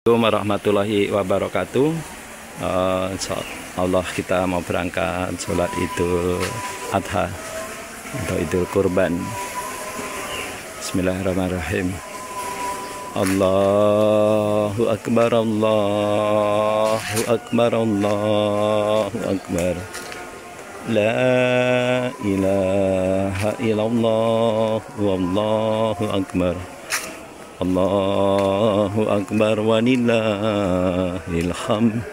Warahmatullahi wabarakatuh. Insyaallah kita mau berangkat sholat Idul Adha atau Idul Kurban. Bismillahirrahmanirrahim. Allahu Akbar, Allahu Akbar, Allahu Akbar. La ilaha illallah, wallahu akbar. Allahu Akbar walillahil hamd.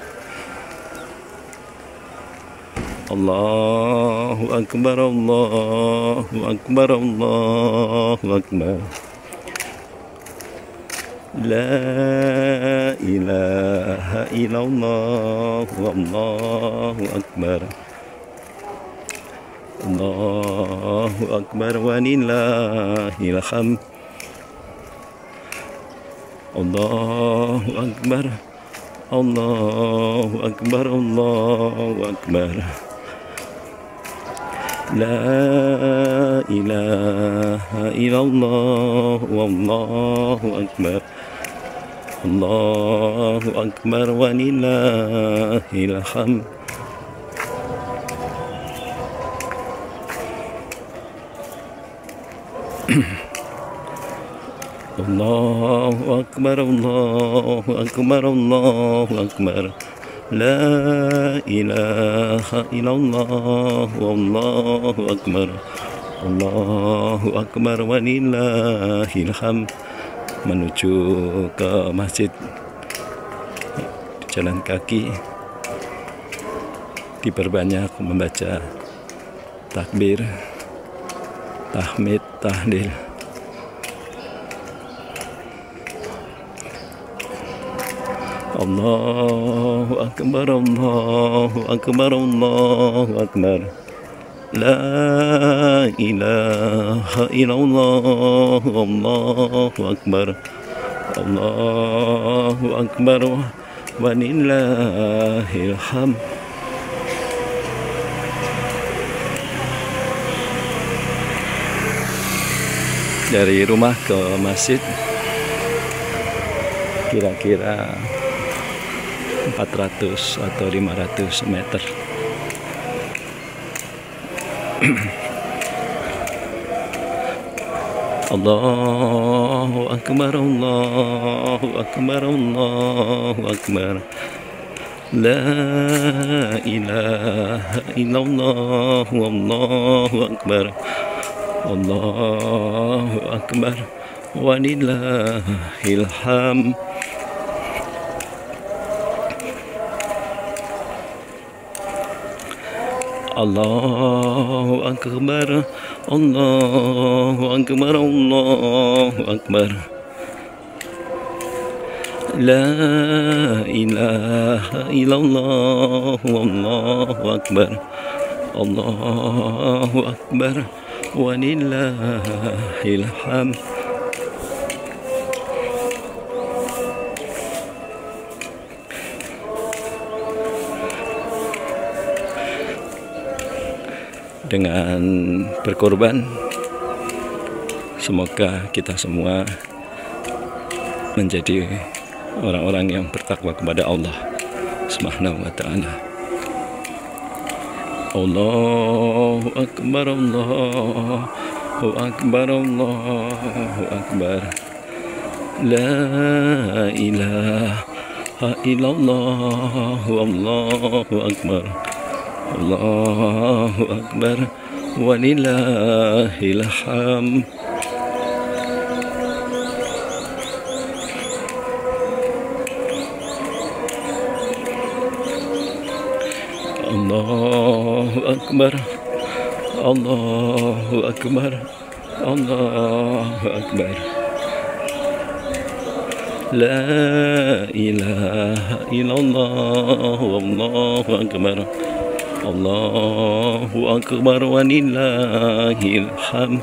Allahu Akbar, Allahu Akbar, Allahu Akbar. La ilaha illallah, wallahu akbar. Allahu Akbar walillahil hamd. Allahu Akbar, Allahu Akbar, Allahu Akbar. La ilaha illallah, wallahu akbar. Allahu Akbar walillahil hamd. Allahu Akbar, Allahu Akbar, Allahu Akbar. La ilaha illallah, wallahu akbar. Allahu Akbar walillahil hamd. Menuju ke masjid, jalan kaki, diperbanyak membaca takbir, tahmid, tahlil. Allahu Akbar, Allahu Akbar, Allahu Akbar. La ilaha illallah, Allahu Akbar. Allahu Akbar walillahil hamd. Dari rumah ke masjid kira-kira 400 atau 500 meter. Allahu Akbar, Allahu Akbar, Allahu Akbar. La ilaha illallah, wallahu akbar. Allahu Akbar walillahil hamd. Allahu Akbar, Allahu Akbar, Allahu Akbar. La ilaha illallah, wallahu akbar. Allahu Akbar walillahil hamd. Dengan berkorban, semoga kita semua menjadi orang-orang yang bertakwa kepada Allah Subhanahu wa ta'ala. Allahu Akbar, Allahu Akbar, Allahu Akbar. La ilaha illallah, wallahu akbar. Allahu Akbar walillahil hamd. Allahu Akbar, Allahu Akbar, Allahu Akbar. La ilaha illallah, wallahu akbar. Allahu Akbar walillahil hamd.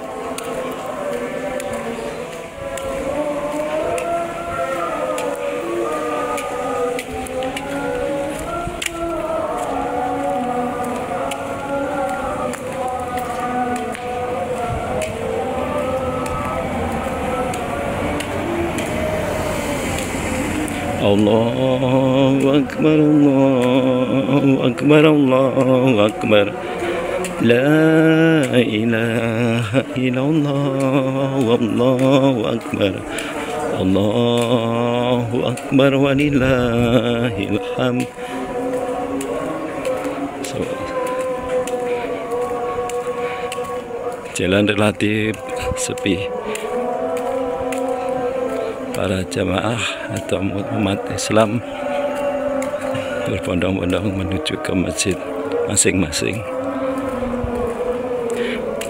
Allahu Akbar, Allahu Akbar, Allahu Akbar. La ilaha illallah, wallahu akbar. Allahu Akbar walillahil hamd. Jalan relatif sepi. Para jamaah atau umat Islam berbondong-bondong menuju ke masjid masing-masing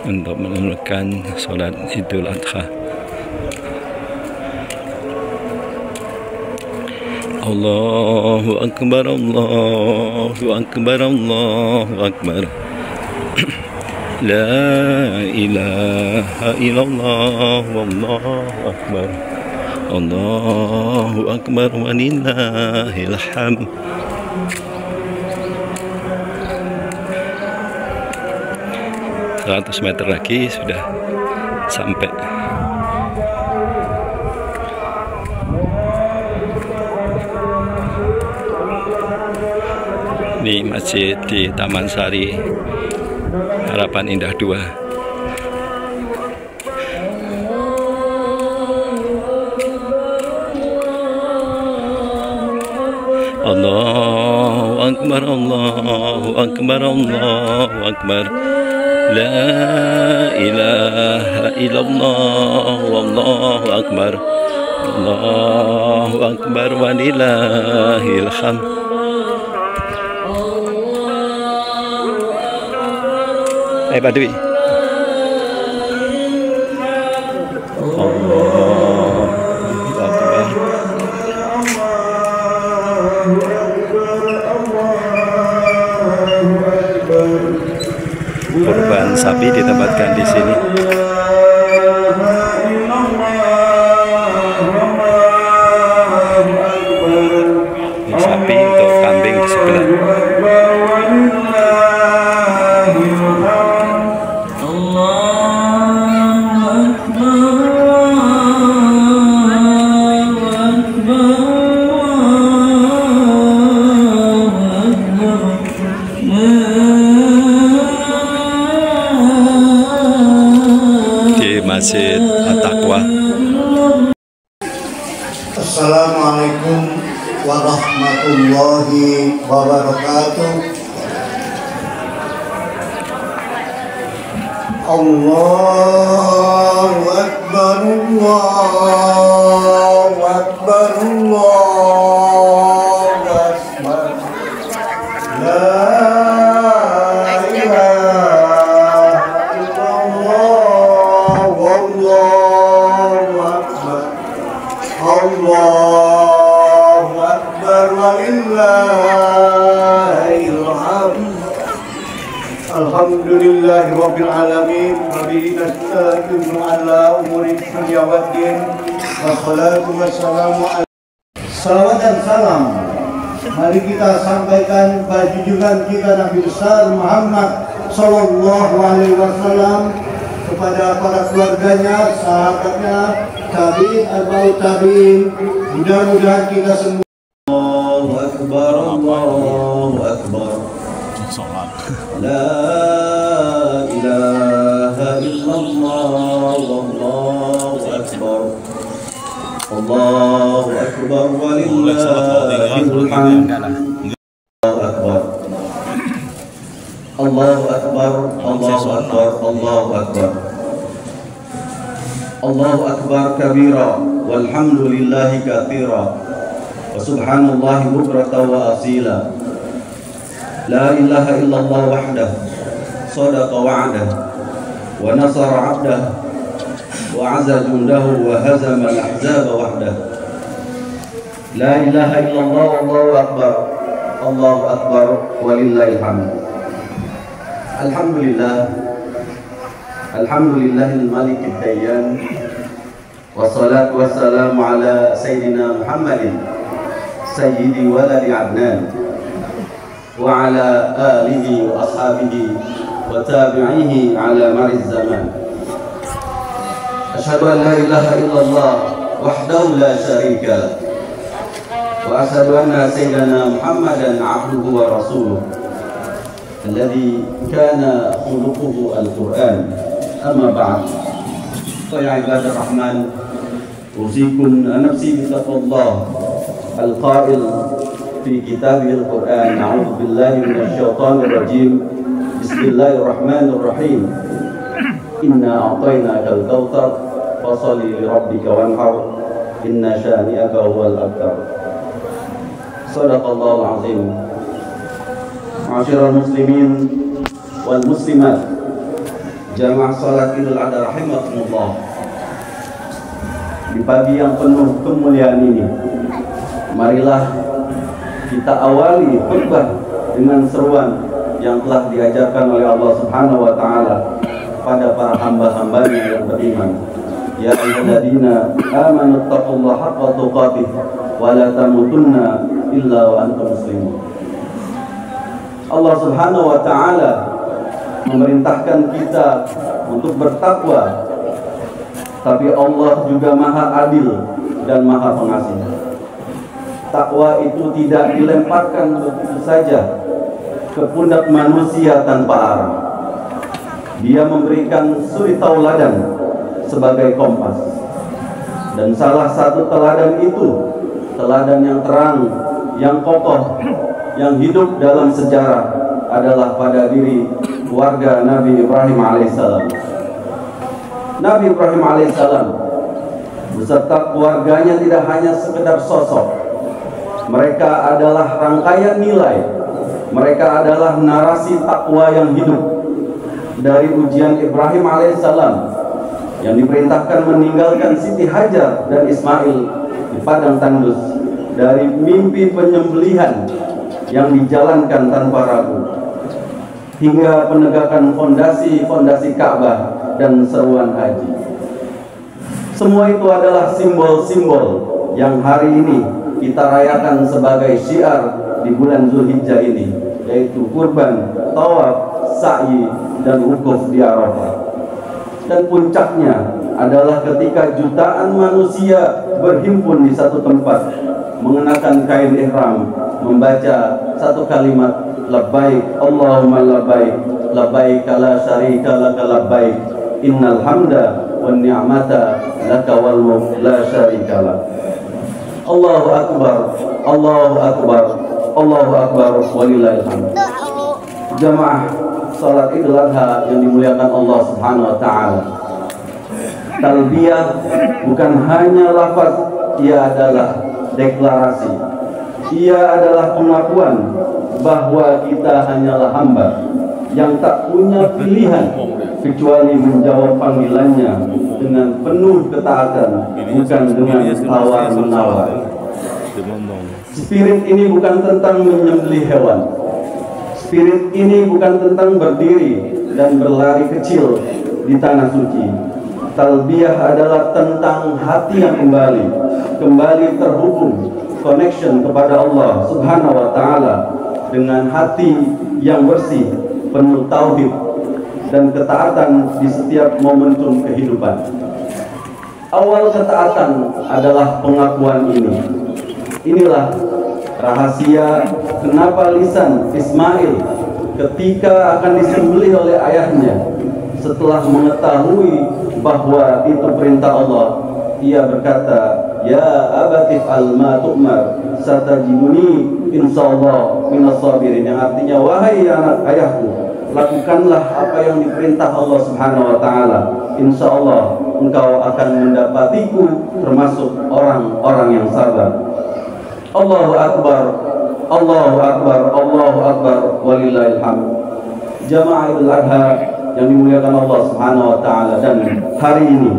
untuk menunaikan sholat Idul Adha. Allahu Akbar, Allahu Akbar, Allahu Akbar. La ilaha illallah, wallahu akbar. Allahu Akbar walillahil hamd. Seratus meter lagi sudah sampai. Di masjid di Taman Sari Harapan Indah 2. Allahu Akbar, Allahu Akbar, Allahu Akbar. La ilaha illallah, wallahu akbar. Allahu Akbar walillahil hamd. Pak Dwi. Allahu Akbar. Kurban sapi ditempatkan di sini. Ini sapi untuk kambing di sebelah. Masjid At-Taqwa. Assalamualaikum warahmatullahi wabarakatuh. Allahu Akbar, Allahu Akbar, Allahu Akbar. La Allahu Akbar walillahil hamd. Alhamdulillahi rabbil alamin. Wa bihi nasta'inu ala umuri dunya waddin. Wassalatu wassalamu ala salawat dan salam. Mari kita sampaikan pada junjungan kita Nabi besar Muhammad sallallahu alaihi wasallam, kepada para keluarganya, sahabatnya, tabi'in, atba'ut tabi'in. Mudah-mudahan kita semua. Allahu Akbar, Allahu Akbar. La ilaha illallah, wallahu akbar. Allahu Akbar walillahil hamd. Allahu Akbar. Allahu Akbar, Allahu Akbar, Allahu Akbar. Allahu Akbar kabira, walhamdulillahi katsira, wa subhanallahi bukratan wa asila. La ilaha illallah wahdah, sadaqa wa'dah, wa nasara 'abdah, wa 'azza jundahu, wa hazama al-ahzaba wahdah. La ilaha illallah, Allahu Akbar, Allahu Akbar, walillahil hamd. Alhamdulillah, alhamdulillahil malikid dayyan, wassalatu wassalamu ala sayyidina Muhammadin sayyidi waladi Adnan, wa ala alihi wa ashabihi wa tabi'ihi ala mariz zaman. Asyhadu an la ilaha illallah wahdahu la syarika lah, وأشهد أن سيدنا محمدا عبده ورسوله الذي كان خلقه القرآن. أما بعد، فيا عباد الرحمن، أوصيكم نفسي بتقوى الله القائل في كتابه القرآن: أعوذ بالله من الشيطان الرجيم، بسم الله الرحمن الرحيم، إنا أعطيناك الكوثر فصل لربك وانحر إن شانئك هو الأبتر. صدق الله العظيم. Ma'asyiral muslimin wal muslimat, jamaah salat Idul Adha rahimakumullah. Di pagi yang penuh kemuliaan ini, marilah kita awali khutbah dengan seruan yang telah diajarkan oleh Allah Subhanahu wa taala pada para hamba-hambanya yang beriman. Ya ayyuhalladzina amanu taqullaha haqqa tuqatih wa la tamutunna illa wa antum muslimun. Allah Subhanahu wa taala memerintahkan kita untuk bertakwa, tapi Allah juga Maha Adil dan Maha Pengasih. Takwa itu tidak dilemparkan begitu saja ke pundak manusia tanpa arah. Dia memberikan suri tauladan sebagai kompas. Dan salah satu teladan itu, teladan yang terang, yang kokoh, yang hidup dalam sejarah adalah pada diri keluarga Nabi Ibrahim alaihissalam. Nabi Ibrahim alaihissalam beserta keluarganya tidak hanya sekedar sosok. Mereka adalah rangkaian nilai. Mereka adalah narasi takwa yang hidup. Dari ujian Ibrahim alaihissalam yang diperintahkan meninggalkan Siti Hajar dan Ismail di padang tandus, dari mimpi penyembelihan yang dijalankan tanpa ragu, hingga penegakan fondasi Ka'bah dan seruan haji. Semua itu adalah simbol-simbol yang hari ini kita rayakan sebagai syiar di bulan Zulhijjah ini, yaitu kurban, tawaf, sa'i, dan wukuf di Arafah. Dan puncaknya adalah ketika jutaan manusia berhimpun di satu tempat, mengenakan kain ihram, membaca satu kalimat, labbaik Allahumma labbaik, labbaik la syarika laka labbaik, innal hamda wan ni'mata laka wal mulk la syarika lak. Allahu akbar, Allahu akbar, Allahu akbar, walillahil hamd. Jamaah salat Idul Adha yang dimuliakan Allah Subhanahu wa taala. Talbiyah bukan hanya lafaz, ia adalah deklarasi. Ia adalah pengakuan bahwa kita hanyalah hamba yang tak punya pilihan kecuali menjawab panggilannya dengan penuh ketaatan, bukan dengan tawar-menawar. Spirit ini bukan tentang menyembelih hewan. Spirit ini bukan tentang berdiri dan berlari kecil di tanah suci. Talbiyah adalah tentang hati yang kembali terhubung, connection kepada Allah Subhanahu wa taala dengan hati yang bersih, penuh tauhid dan ketaatan di setiap momentum kehidupan. Awal ketaatan adalah pengakuan ini. Inilah rahasia kenapa lisan Ismail ketika akan disembelih oleh ayahnya, setelah mengetahui bahwa itu perintah Allah, ia berkata, ya abati fa'al ma tu'mar satajiduni insyaallah minas sabirin, yang artinya, wahai anak ayahku, lakukanlah apa yang diperintah Allah Subhanahu wa taala, insyaallah engkau akan mendapatiku termasuk orang-orang yang sabar. Allahu akbar, Allahu akbar, Allahu akbar, walillahil hamd. Jamaah Idul Adha yang dimuliakan Allah Subhanahu wa taala, dan hari ini,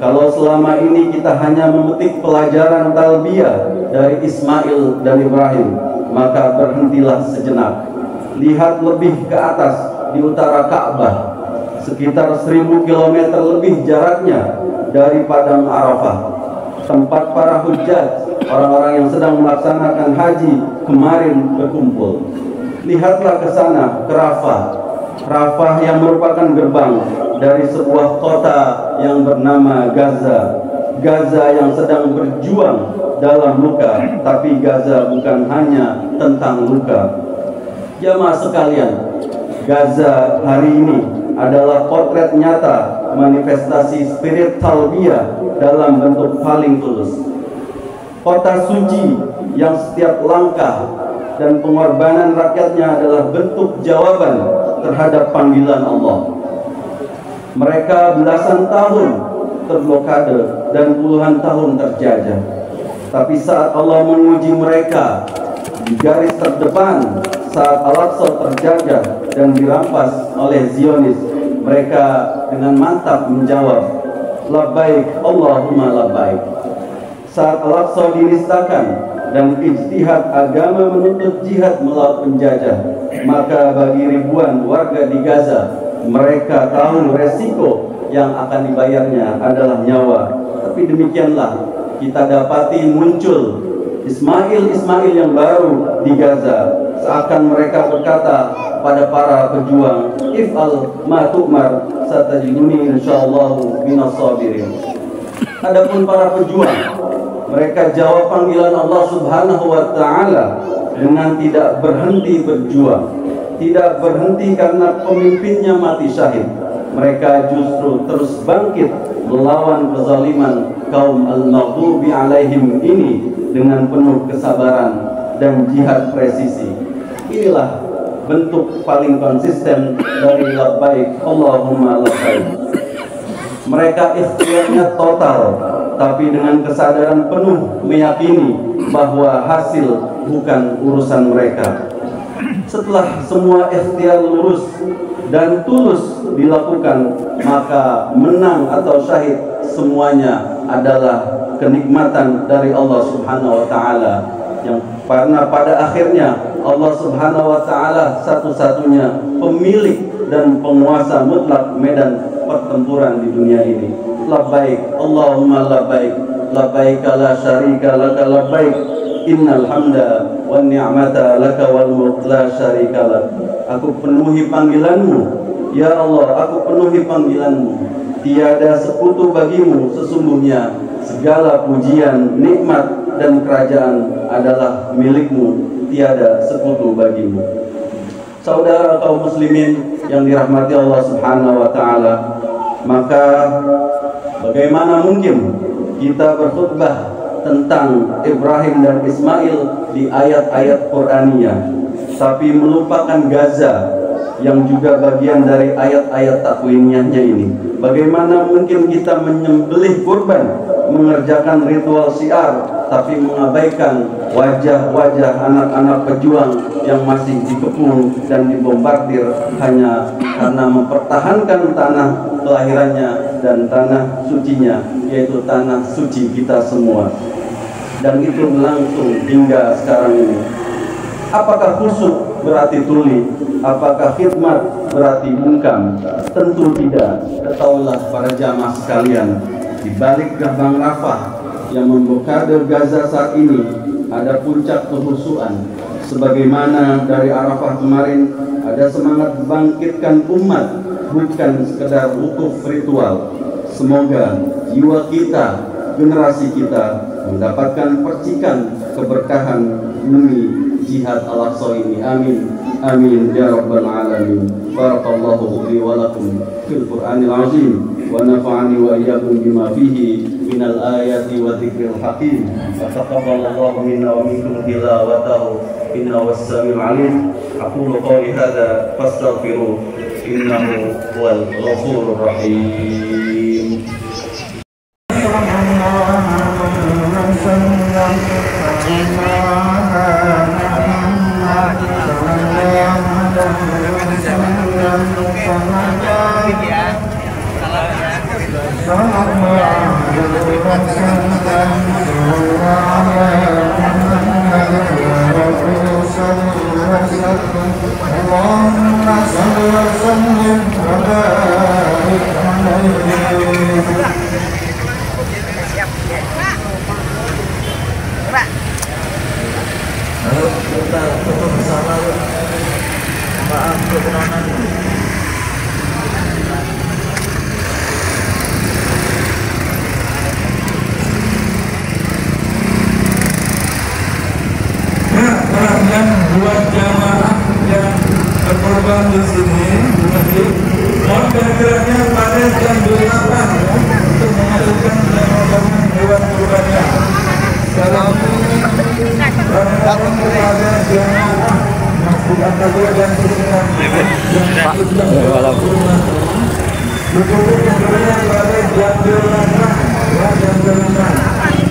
kalau selama ini kita hanya memetik pelajaran talbiyah dari Ismail dan Ibrahim, maka berhentilah sejenak. Lihat lebih ke atas di utara Ka'bah, sekitar 1000 km lebih jaraknya dari padang Arafah, tempat para hujjaj, orang-orang yang sedang melaksanakan haji kemarin berkumpul. Lihatlah ke sana, ke Rafah yang merupakan gerbang dari sebuah kota yang bernama Gaza yang sedang berjuang dalam luka, tapi Gaza bukan hanya tentang luka. Jamaah sekalian, Gaza hari ini adalah potret nyata manifestasi spirit talbiyah dalam bentuk paling tulus. Kota suci yang setiap langkah dan pengorbanan rakyatnya adalah bentuk jawaban terhadap panggilan Allah. Mereka belasan tahun terblokade dan puluhan tahun terjajah. Tapi saat Allah menguji mereka di garis terdepan, saat Al-Aqsa terjajah dan dirampas oleh Zionis, mereka dengan mantap menjawab, labbaik Allahumma labbaik. Saat Al-Aqsa dinistakan dan ijtihad agama menuntut jihad melawan penjajah, maka bagi ribuan warga di Gaza, mereka tahu resiko yang akan dibayarnya adalah nyawa. Tapi demikianlah kita dapati muncul Ismail yang baru di Gaza. Seakan mereka berkata pada para pejuang, if'al ma tu'mar satajiduni insyaallahu minas sabirin. Adapun para pejuang, mereka jawab panggilan Allah Subhanahu wa taala dengan tidak berhenti berjuang. Tidak berhenti karena pemimpinnya mati syahid. Mereka justru terus bangkit melawan kezaliman kaum al-maghdubi alaihim ini dengan penuh kesabaran dan jihad presisi. Inilah bentuk paling konsisten dari labbaik Allahumma labbaik. Mereka ikhtiarnya total, tapi dengan kesadaran penuh meyakini bahwa hasil bukan urusan mereka. Setelah semua ikhtiar lurus dan tulus dilakukan, maka menang atau syahid semuanya adalah kenikmatan dari Allah Subhanahu wa taala, yang karena pada akhirnya Allah Subhanahu wa taala satu-satunya pemilik dan penguasa mutlak medan pertempuran di dunia ini. Labbaik Allahumma labbaik, labbaik la syarika laka labbaik, innal hamda wan ni'mata laka wal mulk la syarika lak. Aku penuhi panggilanmu, ya Allah, aku penuhi panggilanmu. Tiada sekutu bagimu, sesungguhnya segala pujian, nikmat dan kerajaan adalah milikmu, tiada sekutu bagimu. Saudara kaum muslimin yang dirahmati Allah Subhanahu wa taala, maka bagaimana mungkin kita berkhutbah tentang Ibrahim dan Ismail di ayat-ayat Qur'aniyah, tapi melupakan Gaza yang juga bagian dari ayat-ayat takwiniyahnya ini? Bagaimana mungkin kita menyembelih kurban, mengerjakan ritual syiar, tapi mengabaikan wajah-wajah anak-anak pejuang yang masih dikepung dan dibombardir hanya karena mempertahankan tanah kelahirannya dan tanah sucinya, yaitu tanah suci kita semua. Dan itu berlangsung hingga sekarang ini. Apakah khusyuk berarti tuli? Apakah khidmat berarti bungkam? Tentu tidak. Ketahuilah para jamaah sekalian, di balik gerbang Rafah yang memblokade Gaza saat ini ada puncak kehusuan. Sebagaimana dari Arafah kemarin ada semangat bangkitkan umat, bukan sekedar wukuf ritual. Semoga jiwa kita, generasi kita mendapatkan percikan keberkahan bumi jihad Al-Aqsa ini. Amin, amin ya rabbal alamin. Barakallahu li wa lakum fil Qur'anil azim, wa nafa'ani wa iyyakum bima fihi minal ayati wa dzikril hakim. Taqabbalallahu minna wa minkum tilawatahu innahu was-sami'ul 'alim. Aqulu qawli hadza fastaghfiru innahu huwal ghafurur rahim. Kita foto bersama yuk. Maaf kekurangan. buat jamaah yang berkorban di sini, mohon kehadirannya pada jam 8 untuk memasukkan dan memotong hewan kurbannya. Salam kepada jamaah Masjid An-Nabawi dan sekitar yang sudah berkorban. Cukup kepada jam 8 jam 8.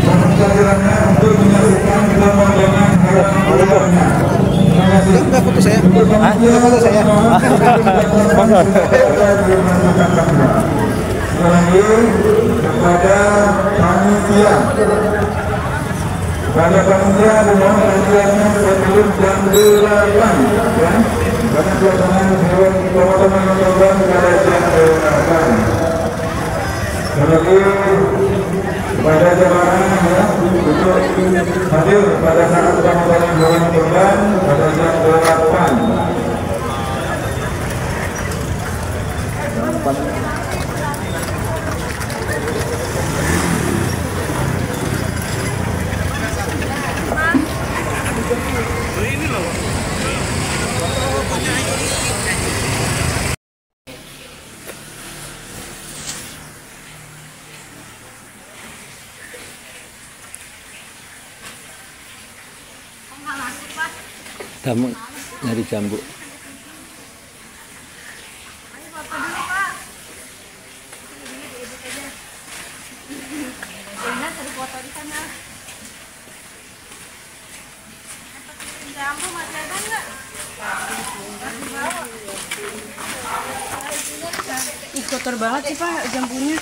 Mohon kehadirannya untuk menyaksikan pemotongan hewan kurbannya. Enggak foto saya. Foto saya. Kepada panitia. Pada panitia mohon kehadirannya sebelum jam 8 ya. Karena pelaksanaan hewan pemotongan kurban pada jam 8. Lagi kepada jemaah ya untuk hadir pada saat pemotongan hewan kurban pada jam 8. Kamu nyari jambu. Jambu masih ada nggak? Ih, kotor banget sih Pak jambunya.